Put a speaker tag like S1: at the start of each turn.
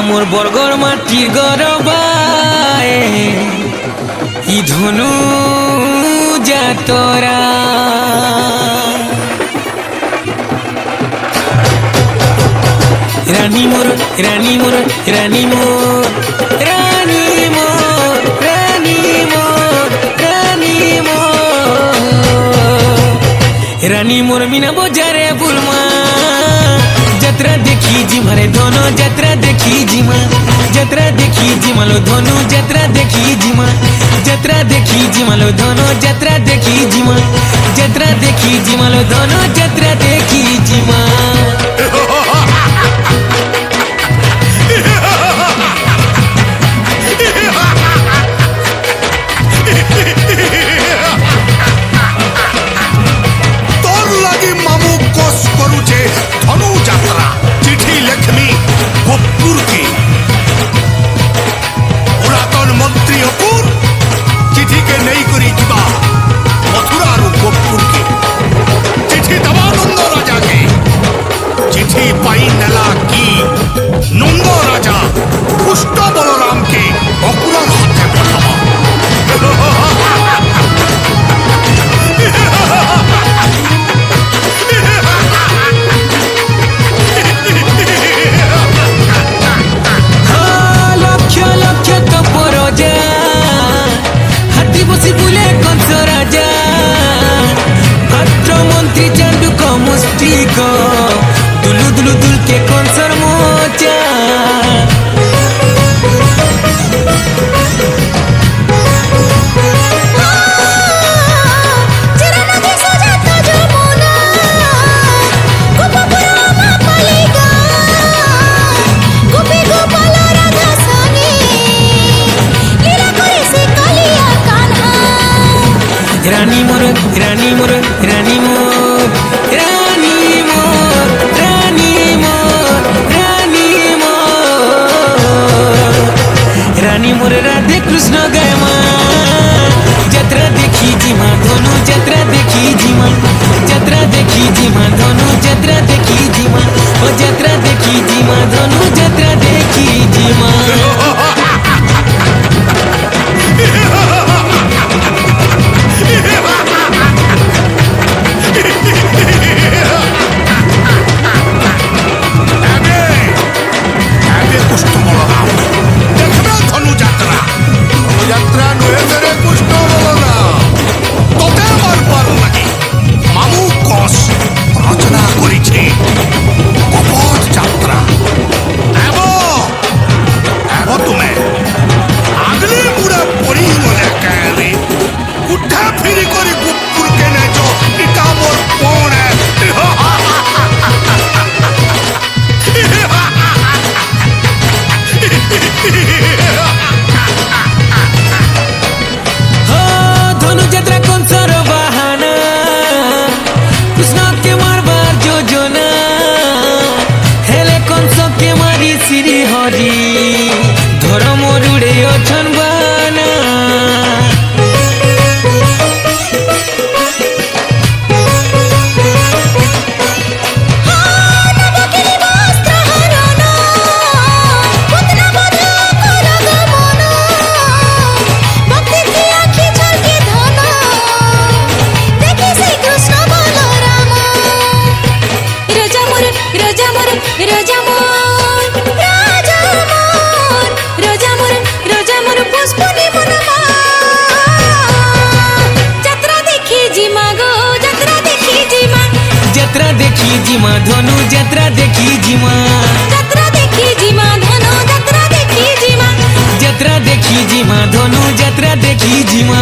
S1: মোর বরগড় মাটির গরবায় ই ধনু যাতরা রানী মোর রানী মোর রানী মোর রানী মোর রানী মোর রানী মোর রানী মোর মিনা বজারে বুলমা যাত্রা দেখি জিমারে ধনু যাত্রা দেখি জিমা যাত্রা দেখি জিমালো ধনু যাত্রা দেখি জিমা যাত্রা দেখি জিমালো ধনু যাত্রা দেখি জিমা যাত্রা দেখি জিমালো ধনু যাত্রা দেখি জিমা दुलू दुलू दुल के कौन सर मोचा रानी मोर रानी मोर रानी मोर रानी मोर रानी मोर रानी मोर रानी मोर राधे कृष्ण गए जत्रा देखी जिमा धनु जत्रा देखी जिमा जत्रा देखी जिमा धनु जत्रा देखी जिमा ओ जत्रा देखी जिमा धनु जत्रा देखी जिमा धर्म रुड़े अछन बाना जिमा धनु जत्रा देखी जिमा
S2: जत्रा देखी जिमा धनु जत्रा देखी जिमा
S1: जत्रा देखी जिमा धनु जत्रा देखी जिमा।